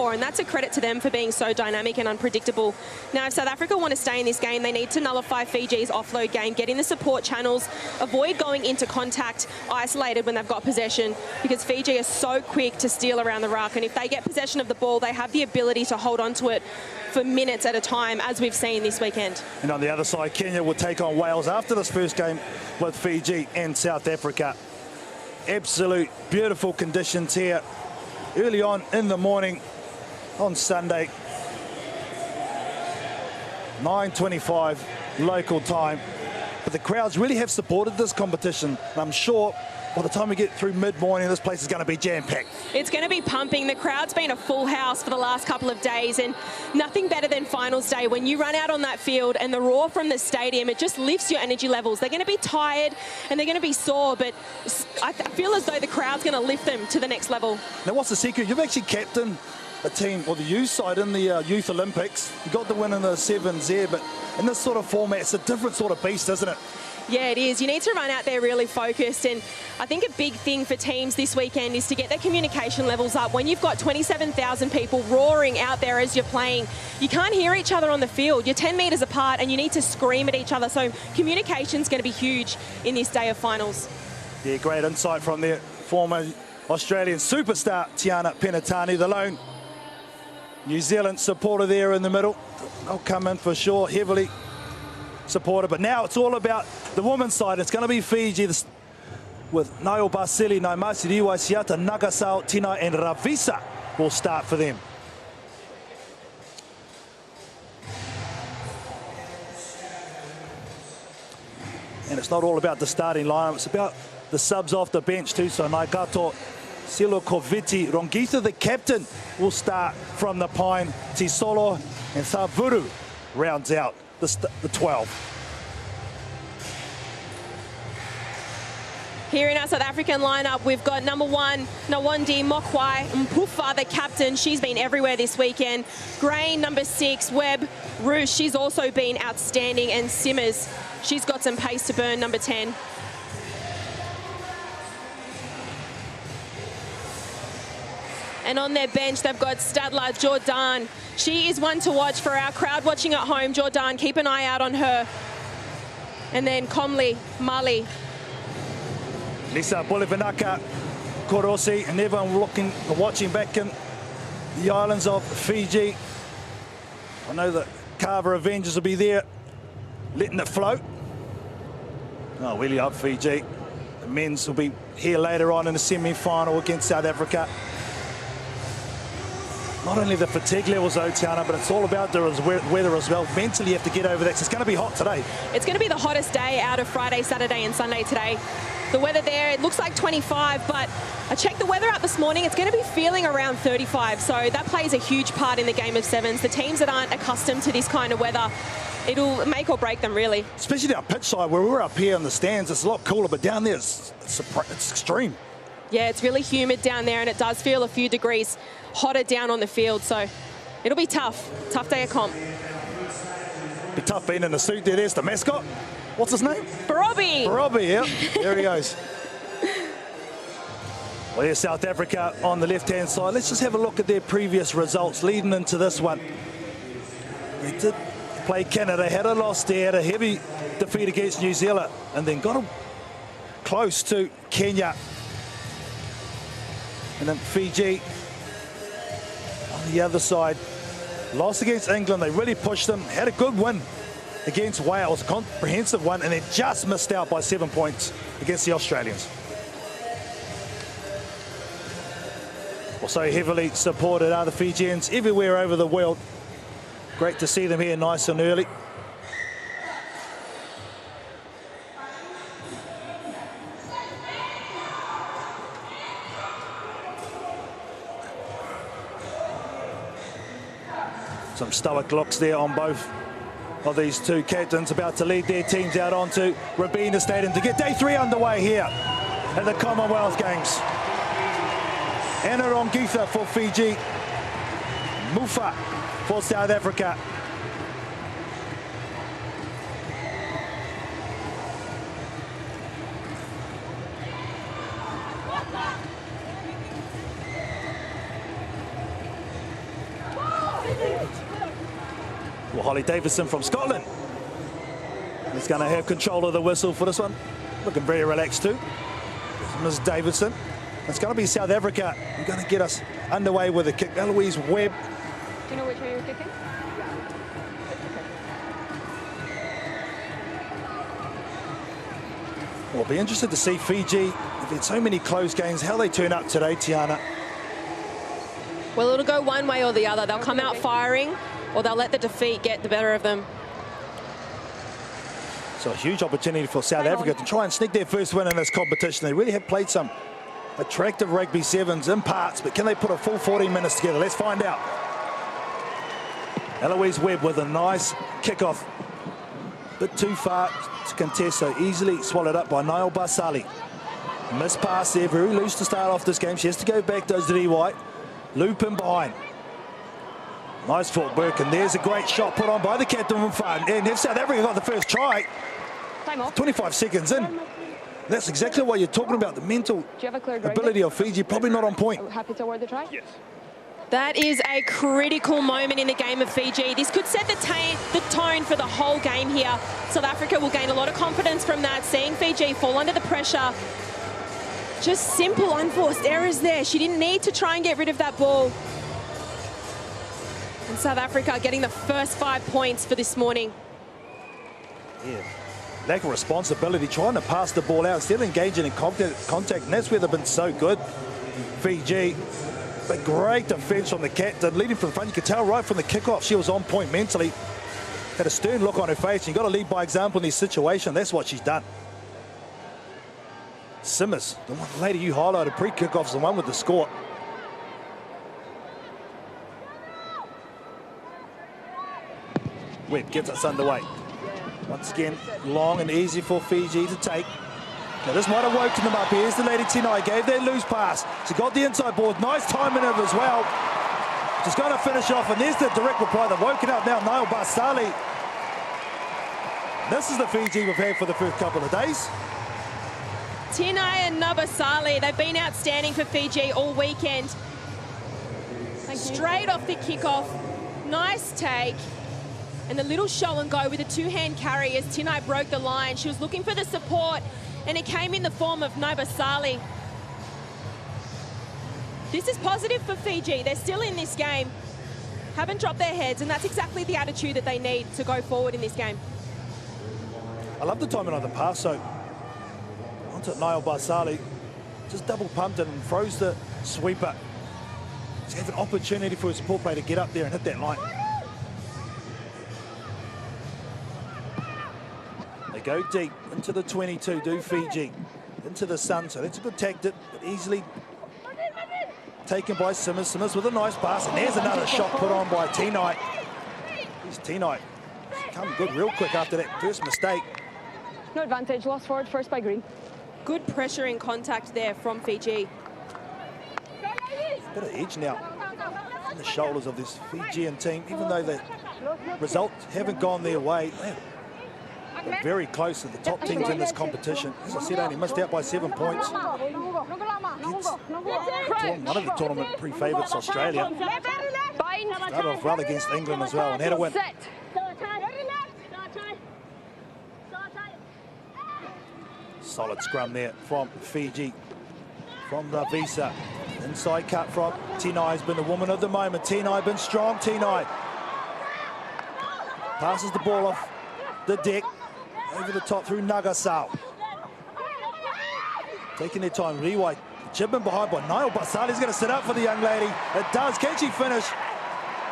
before, and that's a credit to them for being so dynamic and unpredictable. Now, if South Africa want to stay in this game, they need to nullify Fiji's offload game, get in the support channels, avoid going into contact isolated when they've got possession, because Fiji is so quick to steal around the ruck, and if they get possession of the ball, they have the ability to hold on to it for minutes at a time, as we've seen this weekend. And on the other side, Kenya will take on Wales after this first game with Fiji and South Africa. Absolute beautiful conditions here early on in the morning on Sunday. 9:25 local time. But the crowds really have supported this competition. And I'm sure by the time we get through mid-morning, this place is going to be jam-packed. It's going to be pumping. The crowd's been a full house for the last couple of days, and nothing better than finals day. When you run out on that field and the roar from the stadium, it just lifts your energy levels. They're going to be tired and they're going to be sore, but I feel as though the crowd's going to lift them to the next level. Now, what's the secret? You've actually captained a team, or the youth side, in the Youth Olympics. You got the win in the sevens there, but in this sort of format, it's a different sort of beast, isn't it? Yeah, it is. You need to run out there really focused, and I think a big thing for teams this weekend is to get their communication levels up. When you've got 27,000 people roaring out there as you're playing, you can't hear each other on the field. You're 10 metres apart and you need to scream at each other, so communication's going to be huge in this day of finals. Yeah, great insight from their former Australian superstar, Tiana Penatani, the lone New Zealand supporter there in the middle. They'll come in for sure, heavily supported, but now it's all about the women's side. It's going to be Fiji with Nayo Basili, Naimasi Riwa, Siata, Nagasao, Tina and Ravisa will start for them. And it's not all about the starting lineup, it's about the subs off the bench too. So Naikato, Silokoviti, Rongitha, the captain, will start from the Pine. Tisolo and Thavuru rounds out the 12. Here in our South African lineup, we've got number 1, Nawandi Mokwai Mpufa, the captain. She's been everywhere this weekend. Grain, number 6, Webb. Roosh, she's also been outstanding. And Simmers, she's got some pace to burn, number 10. And on their bench, they've got Stadler, Jordan. She is one to watch for our crowd watching at home. Jordan, keep an eye out on her. And then Comley, Mali. Lisa Bolivanaka, Korosi, and everyone watching back in the islands of Fiji. I know that Carver Avengers will be there, letting it flow. Oh, really up Fiji. The men's will be here later on in the semi-final against South Africa. Not only the fatigue levels, though, Tiana, but it's all about the weather as well. Mentally, you have to get over that. So it's going to be hot today. It's going to be the hottest day out of Friday, Saturday and Sunday today. The weather there, it looks like 25, but I checked the weather out this morning. It's going to be feeling around 35, so that plays a huge part in the game of sevens. The teams that aren't accustomed to this kind of weather, it'll make or break them, really. Especially our pitch side, where we're up here in the stands, it's a lot cooler, but down there, it's extreme. Yeah, it's really humid down there, and it does feel a few degrees hotter down on the field, so it'll be tough. Tough day of comp. Be tough being in the suit there. There's the mascot. What's his name? Barobi. Barobi, yeah. There he goes. Well, here's South Africa on the left-hand side. Let's just have a look at their previous results leading into this one. They did play Canada, had a loss there, had a heavy defeat against New Zealand, and then got close to Kenya. And then Fiji on the other side. Lost against England. They really pushed them. Had a good win against Wales, a comprehensive one, and they just missed out by 7 points against the Australians. Also heavily supported are the Fijians everywhere over the world. Great to see them here nice and early. Some stoic looks there on both of these two captains, about to lead their teams out onto Rabina Stadium to get day 3 underway here at the Commonwealth Games. Anna Rongitha for Fiji, Mufa for South Africa. Holly Davison from Scotland is going to have control of the whistle for this one. Looking very relaxed too. Ms. Davidson. It's going to be South Africa. We're going to get us underway with a kick. Eloise Webb. Do you know which way you're kicking? Well, be interested to see Fiji. They've had so many close games. How they turn up today, Tiana. Well, it'll go one way or the other. They'll come out firing, or they'll let the defeat get the better of them. So a huge opportunity for South Africa to try and sneak their first win in this competition. They really have played some attractive rugby sevens in parts, but can they put a full 14 minutes together? Let's find out. Eloise Webb with a nice kickoff. Bit too far to contest, so easily swallowed up by Niall Barsali. Missed pass there, very loose to start off this game. She has to go back, does Dee White. Loop in behind. Nice footwork, and there's a great shot put on by the captain from far. And if South Africa got the first try, 25 seconds in. That's exactly what you're talking about, the mental ability of Fiji, probably not on point. Happy to award the try? Yes. That is a critical moment in the game of Fiji. This could set the tone for the whole game here. South Africa will gain a lot of confidence from that, seeing Fiji fall under the pressure. Just simple, unforced errors there. She didn't need to try and get rid of that ball. And South Africa getting the first 5 points for this morning. Yeah. Lack of responsibility, trying to pass the ball out, still engaging in contact, and that's where they've been so good. Fiji, but great defence from the captain, leading from the front. You could tell right from the kickoff she was on point mentally. Had a stern look on her face. You've got to lead by example in this situation. That's what she's done. Simmers, the one lady you highlighted pre-kickoff's the one with the score. Webb gets us underway. Once again, long and easy for Fiji to take. Now this might have woken them up. Here's the lady Tinai, gave their loose pass. She got the inside board, nice timing of it as well. She's going to finish off, and there's the direct reply. They've woken up now, Niall Barsali. This is the Fiji we've had for the first couple of days. Tinai and Nabasali, they've been outstanding for Fiji all weekend. Straight off the kickoff, nice take. And the little show and go with a two-hand carry as Tinai broke the line. She was looking for the support, and it came in the form of Nabasali. This is positive for Fiji. They're still in this game, haven't dropped their heads, and that's exactly the attitude that they need to go forward in this game. I love the timing on the pass, so onto Niall Barsali, just double pumped it and froze the sweeper. He's had an opportunity for his support player to get up there and hit that line. They go deep into the 22, do Fiji, into the sun, so that's a good tactic, but easily taken by Simmers. Simmers with a nice pass, and there's another shot put on by Tinai. Here's Tinai. Come good real quick after that first mistake. No advantage, lost forward, first by Green. Good pressure in contact there from Fiji. Bit of edge now on the shoulders of this Fijian team, even though the results haven't gone their way. They're very close to the top teams in this competition. As I said, only missed out by 7 points. One of the tournament pre-favourites, Australia. Started off well against England as well and had a win. Solid scrum there from Fiji. From Ravisa. Inside cut from Tinai has been the woman of the moment. Tinai been strong. Tinai passes the ball off the deck. Over the top through Nagasao. Taking their time. Riwai. Jibbin behind by Niall Barsali. Is going to sit up for the young lady. It does. Can she finish?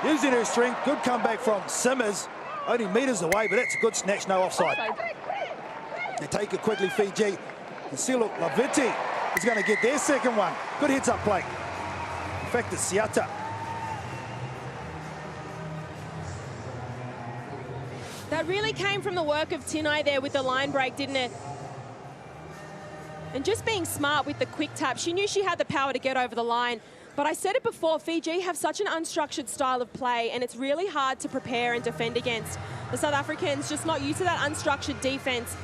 Using her strength. Good comeback from Simmers. Only metres away, but that's a good snatch. No offside. They take it quickly, Fiji. And Silo Laviti is going to get their second one. Good heads-up play. In fact, it's Siata. That really came from the work of Tinai there with the line break, didn't it? And just being smart with the quick tap. She knew she had the power to get over the line. But I said it before, Fiji have such an unstructured style of play, and it's really hard to prepare and defend against. The South Africans just not used to that unstructured defense.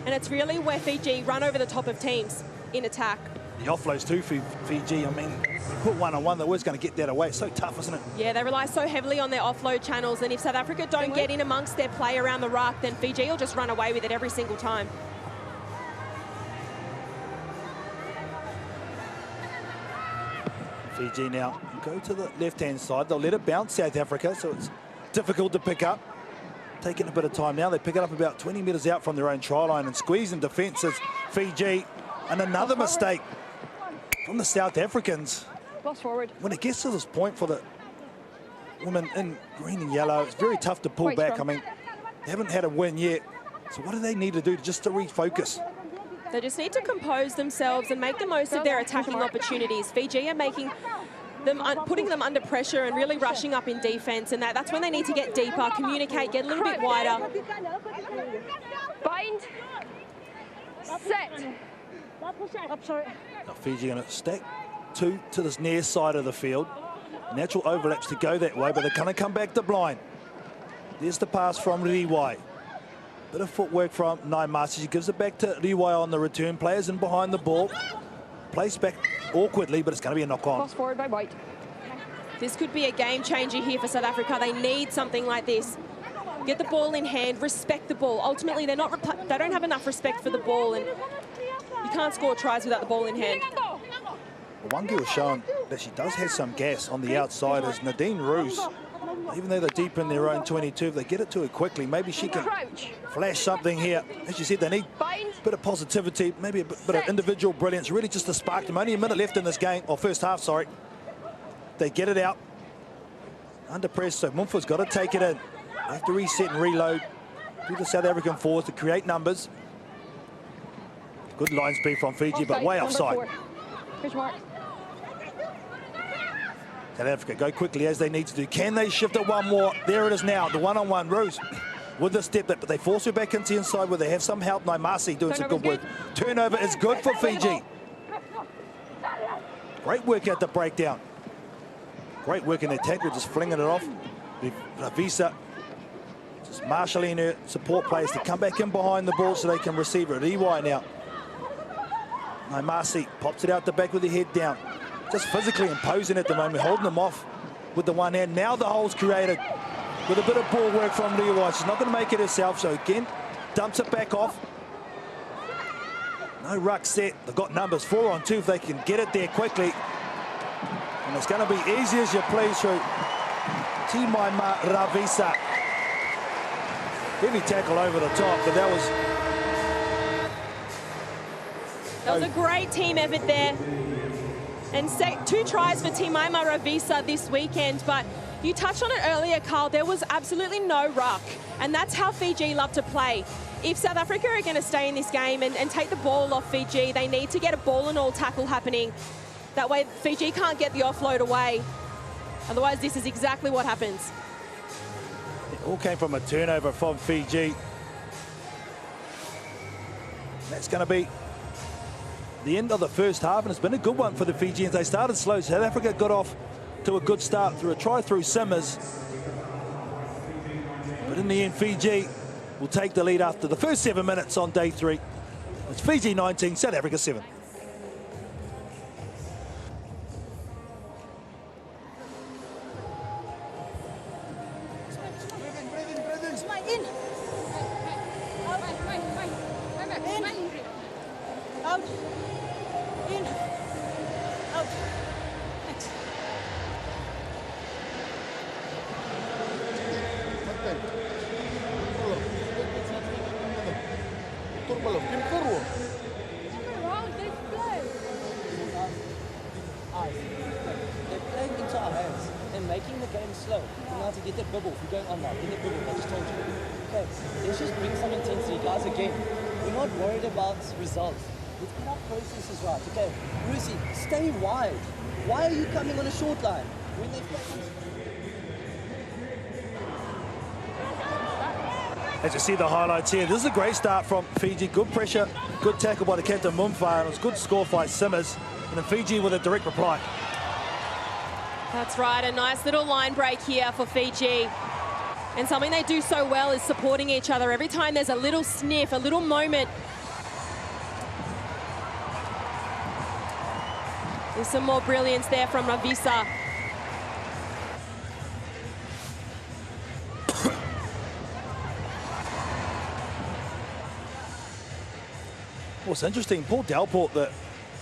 And it's really where Fiji run over the top of teams in attack. The offloads too for Fiji. I mean, put one-on-one, they're always going to get that away. It's so tough, isn't it? Yeah, they rely so heavily on their offload channels, and if South Africa don't get in amongst their play around the ruck, then Fiji will just run away with it every single time. Fiji now go to the left-hand side. They'll let it bounce, South Africa, so it's difficult to pick up. Taking a bit of time now. They pick it up about 20 metres out from their own try line and squeeze in defence as Fiji. And another mistake from the South Africans. Lost forward. When it gets to this point for the women in green and yellow, it's very tough to pull back. I mean, they haven't had a win yet. So what do they need to do just to refocus? They just need to compose themselves and make the most of their attacking opportunities. Fiji are making them, putting them under pressure and really rushing up in defence, and that's when they need to get deeper, communicate, get a little bit wider. Bind. Set. Up, sorry. Now Fiji going to stack two to this near side of the field. Natural overlaps to go that way, but they're going to come back to blind. There's the pass from Riwai. Bit of footwork from Naimasi. She gives it back to Riwai on the return. Players in behind the ball. Placed back awkwardly, but it's going to be a knock-on. Cross forward by White. This could be a game changer here for South Africa. They need something like this. Get the ball in hand, respect the ball. Ultimately, they don't have enough respect for the ball, and you can't score tries without the ball in hand. One girl showing that she does have some gas on the outside is Nadine Roos. Even though they're deep in their own 22, if they get it to her quickly, maybe she can flash something here. As you said, they need a bit of positivity, maybe a bit of individual brilliance, really just to spark them. Only a minute left in this game, or first half, sorry. They get it out. Under press, so Mumfa's got to take it in. They have to reset and reload through the South African forwards to create numbers. Good line speed from Fiji, but way offside. South Africa go quickly as they need to do. Can they shift it one more? There it is now, the one-on-one. Roos with the step, but they force her back into the inside where they have some help. Naimasi doing some good work. Turnover is good for Fiji. Great work at the breakdown. Great work in the tackle, just flinging it off. Ravisa just marshalling her support players to come back in behind the ball so they can receive it. Iwai now. Naimasi pops it out the back with the head down. Just physically imposing at the moment, holding them off with the one hand. Now the hole's created with a bit of ball work from Riwai. She's not going to make it herself, so again, dumps it back off. No ruck set. They've got numbers 4 on 2 if they can get it there quickly. And it's going to be easy as you please through Timaima Ravisa. Heavy tackle over the top, but that was a great team effort there. And 2 tries for Timaima Ravisa this weekend, but you touched on it earlier, Carl, there was absolutely no ruck, and that's how Fiji love to play. If South Africa are going to stay in this game and take the ball off Fiji, they need to get a ball and all tackle happening. That way Fiji can't get the offload away. Otherwise, this is exactly what happens. It all came from a turnover from Fiji. That's going to be the end of the first half, and it's been a good one for the Fijians. They started slow. South Africa got off to a good start through a try through Simmers. But in the end, Fiji will take the lead after the first 7 minutes on day 3. It's Fiji 19, South Africa 7. Why are you coming on a short line? When they As you see the highlights here, this is a great start from Fiji. Good pressure, good tackle by the captain Mumfa, and it was good score by Simmers. And then Fiji with a direct reply. That's right, a nice little line break here for Fiji. And something they do so well is supporting each other. Every time there's a little sniff, a little moment, There's some more brilliance there from Ravisa. What's interesting, Paul Delport, the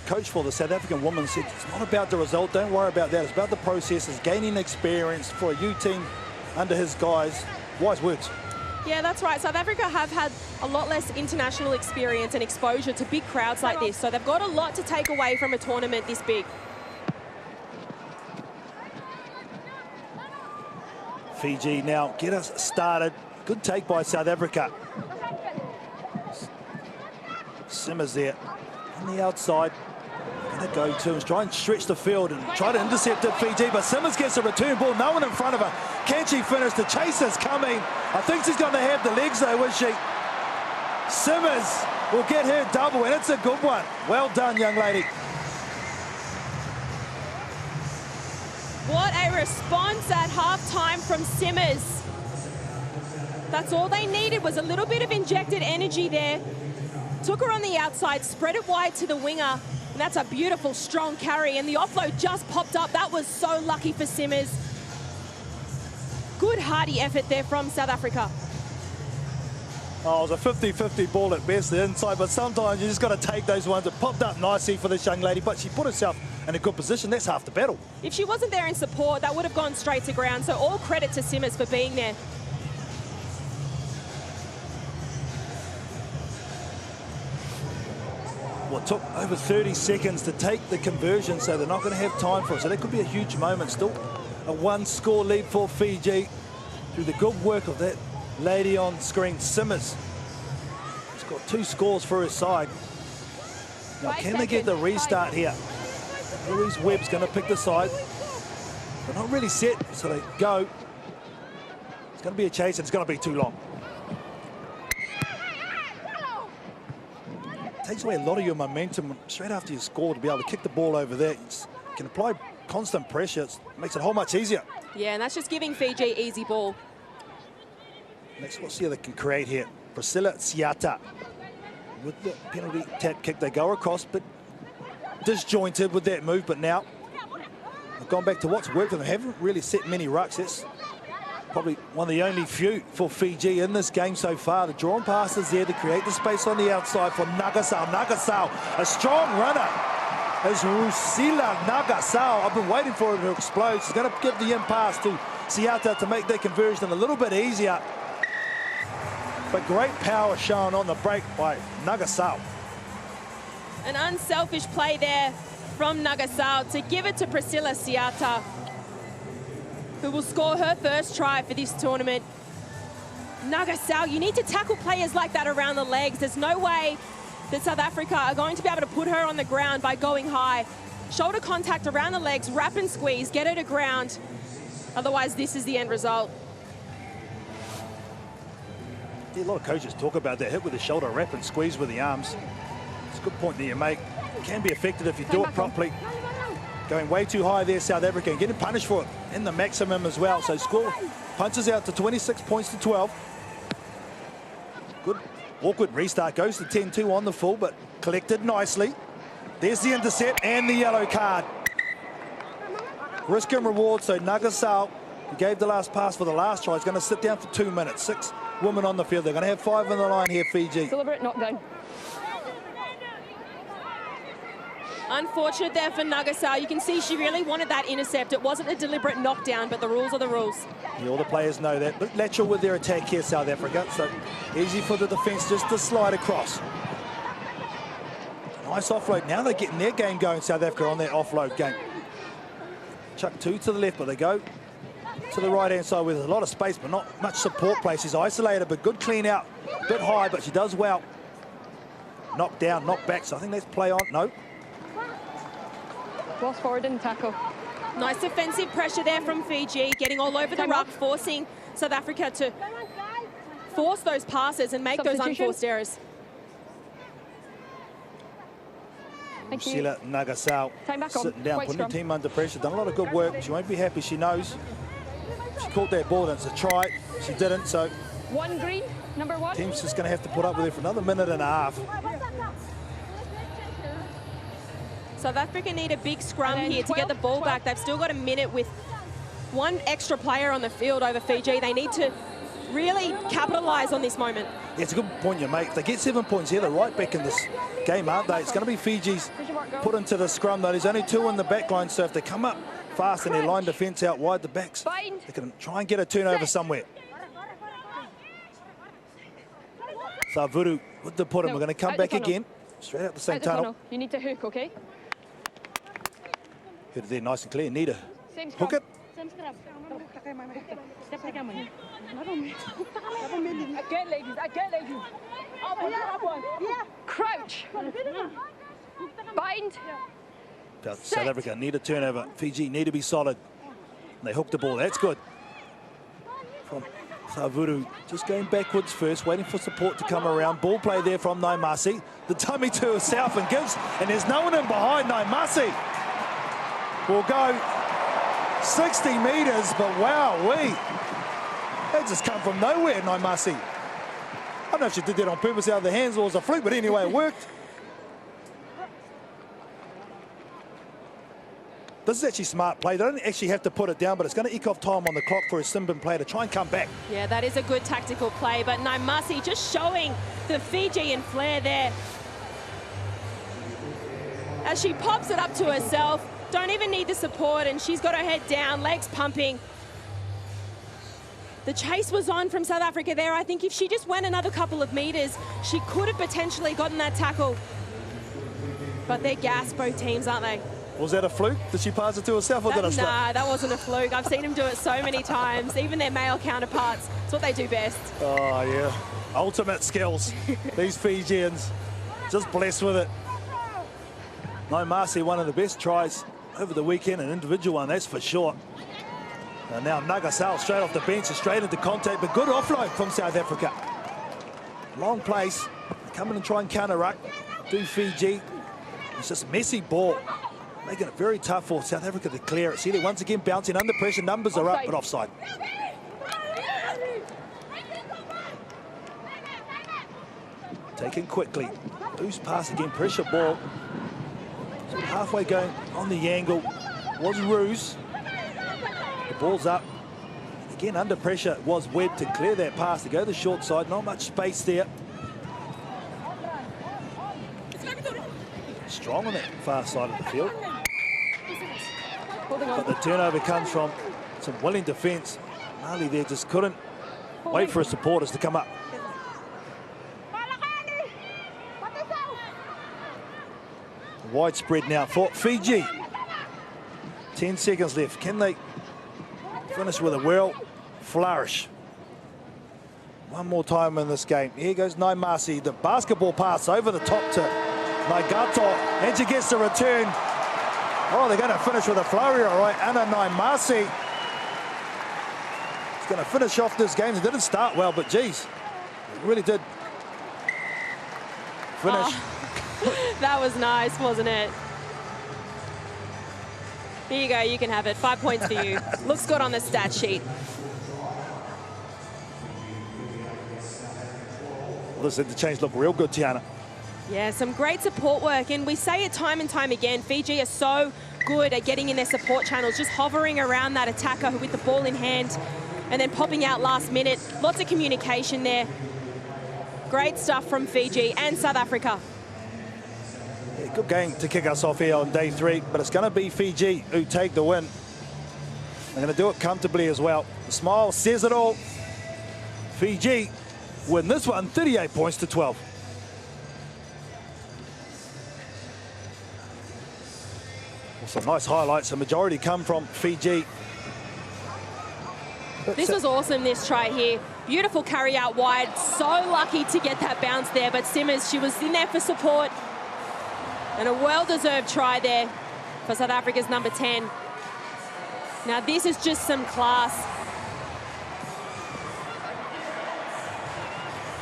coach for the South African women, said it's not about the result, don't worry about that, it's about the processes, gaining experience for a U team under his guys. Wise words. Yeah, that's right. South Africa have had a lot less international experience and exposure to big crowds like this, so they've got a lot to take away from a tournament this big. Fiji now get us started. Good take by South Africa. Simmers there on the outside. Gonna go to and try and stretch the field and try to intercept it, Fiji, but Simmers gets a return ball. No one in front of her. Can she finish? The chaser's coming. I think she's going to have the legs though, is she? Simmers will get her double, and it's a good one. Well done, young lady. What a response at halftime from Simmers. That's all they needed, was a little bit of injected energy there. Took her on the outside, spread it wide to the winger, and that's a beautiful, strong carry. And the offload just popped up. That was so lucky for Simmers. Good, hearty effort there from South Africa. Oh, it was a 50-50 ball at best, the inside, but sometimes you just got to take those ones. It popped up nicely for this young lady, but she put herself in a good position. That's half the battle. If she wasn't there in support, that would have gone straight to ground. So all credit to Simmers for being there. Well, it took over 30 seconds to take the conversion, so they're not going to have time for it. So that could be a huge moment. Still a one-score lead for Fiji through the good work of that lady on screen, Simmers. She's got 2 scores for her side. Now, can they get the restart here? Louise Webb's going to pick the side. They're not really set, so they go. It's going to be a chase, and it's going to be too long. Takes away a lot of your momentum straight after you score to be able to kick the ball over there. You can apply constant pressure. It makes it a whole much easier. Yeah, and that's just giving Fiji easy ball. Next, we'll see how they can create here. Priscilla Siata with the penalty tap kick. They go across, but disjointed with that move. But now they've gone back to what's worked for them. They haven't really set many rucks. That's probably one of the only few for Fiji in this game so far. The drawn passes there to create the space on the outside for Nagasao. Nagasao, a strong runner, is Rusila Nagasao. I've been waiting for her to explode. She's going to give the in pass to Siata to make that conversion a little bit easier. But great power shown on the break by Nagasao. An unselfish play there from Nagasao to give it to Priscilla Siata, who will score her first try for this tournament. Nagasao, you need to tackle players like that around the legs. There's no way that South Africa are going to be able to put her on the ground by going high. Shoulder contact around the legs, wrap and squeeze, get her to ground. Otherwise, this is the end result. Yeah, a lot of coaches talk about that hit with the shoulder, wrap and squeeze with the arms. It's a good point that you make. It can be effective if you do it properly. Going way too high there, South Africa, and getting punished for it in the maximum as well. So score punches out to 26 points to 12. Good, awkward restart. Goes to 10-2 on the full, but collected nicely. There's the intercept and the yellow card. Risk and reward. So Nagasao, who gave the last pass for the last try, is going to sit down for 2 minutes. 6 women on the field. They're going to have 5 on the line here, Fiji. Deliberate knockdown. Unfortunate there for Nagasao. You can see she really wanted that intercept. It wasn't a deliberate knockdown, but the rules are the rules. Yeah, all the players know that. But lateral with their attack here, South Africa. So easy for the defence just to slide across. Nice offload. Now they're getting their game going, South Africa, on their offload game. Chuck 2 to the left, but they go to the right-hand side with a lot of space, but not much support play. She's isolated, but good clean out. Bit high, but she does well. Knock down, knock back. So I think that's play on. No. Lost forward and tackle. Nice defensive pressure there from Fiji, getting all over the ruck, forcing South Africa to force those passes and make those unforced errors. Sheila Nagasao sitting down, putting the team under pressure. Done a lot of good work. She won't be happy, she knows. She caught that ball and it's a try. She didn't, so... 1 green, number 1. Team's just going to have to put up with it for another minute and a half. South Africa need a big scrum here to get the 12, ball back. They've still got a minute with one extra player on the field over Fiji. They need to really capitalise on this moment. Yeah, it's a good point you make. If they get 7 points here, they're right back in this game, aren't they? It's going to be Fiji's put into the scrum, though. There's only 2 in the back line, so if they come up fast and their line defence out wide, the backs, they can try and get a turnover somewhere. Savuru with the put in. We're going to come back again. Straight out the same tunnel. You need to hook, okay? Heard it there nice and clear. Need a Same hook it. Again, ladies. Again, ladies. Crouch. Bind. South Africa need a turnover. Fiji need to be solid. And they hook the ball. That's good. From Savuru, just going backwards first, waiting for support to come around. Ball play there from Naimasi. The dummy to herself and gives, and there's no one in behind. Naimasi will go 60 metres, but wow-wee. That just come from nowhere, Naimasi. I don't know if she did that on purpose out of the hands or it was a fluke, but anyway, it worked. This is actually smart play. They don't actually have to put it down, but it's going to eke off time on the clock for a Simbin player to try and come back. Yeah, that is a good tactical play, but Naimasi just showing the Fijian flair there. As she pops it up to herself, don't even need the support, and she's got her head down, legs pumping. The chase was on from South Africa there. I think if she just went another couple of metres, she could have potentially gotten that tackle. But they're gassed, both teams, aren't they? Was that a fluke? Did she pass it to herself or did it slip? Nah, that wasn't a fluke. I've seen them do it so many times. Even their male counterparts. It's what they do best. Oh, yeah. Ultimate skills. These Fijians just blessed with it. Naimasi, one of the best tries over the weekend, an individual one, that's for sure. And now Nagasal straight off the bench and straight into contact, but good offload from South Africa. Long place. Come in and try and counter-ruck. Do Fiji. It's just messy ball. Making it very tough for South Africa to clear it. See, they're once again bouncing under pressure. Numbers are up, but offside. Taken quickly. Loose pass again, pressure ball. So halfway going on the angle was Ruse. The ball's up. Again, under pressure was Webb to clear that pass, to go to the short side. Not much space there. Strong on that far side of the field. But the turnover comes from some willing defence. Mali there just couldn't wait for his supporters to come up. Widespread now for Fiji. 10 seconds left. Can they finish with a real flourish? One more time in this game. Here goes Naimasi. The basketball pass over the top to Nagato, and she gets the return. Oh, they're going to finish with a flurry, all right. Anna Naimasi is going to finish off this game. It didn't start well, but geez, it really did finish. Oh, that was nice, wasn't it? Here you go, you can have it. 5 points for you. Looks good on the stat sheet. Well, this interchange looked real good, Tiana. Yeah, some great support work, and we say it time and time again, Fiji are so good at getting in their support channels, just hovering around that attacker with the ball in hand and then popping out last minute. Lots of communication there. Great stuff from Fiji and South Africa. Yeah, good game to kick us off here on day 3, but it's going to be Fiji who take the win. They're going to do it comfortably as well. The smile says it all. Fiji win this one 38 points to 12. Some nice highlights. The majority come from Fiji. This was awesome, this try here. Beautiful carry out wide. So lucky to get that bounce there. But Simmers, she was in there for support. And a well-deserved try there for South Africa's number 10. Now, this is just some class.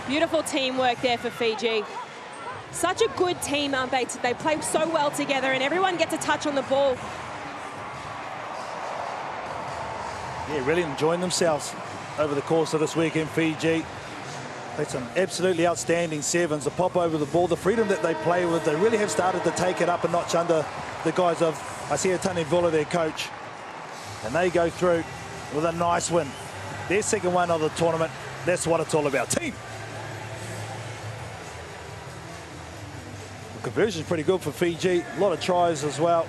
Beautiful teamwork there for Fiji. Such a good team, aren't they? They play so well together and everyone gets a touch on the ball. Yeah, really enjoying themselves over the course of this weekend, Fiji. That's some absolutely outstanding sevens. The pop over the ball, the freedom that they play with, they really have started to take it up a notch under the guys of Asia Tanivula, their coach. And they go through with a nice win. Their second one of the tournament. That's what it's all about. Team. The conversion's pretty good for Fiji. A lot of tries as well.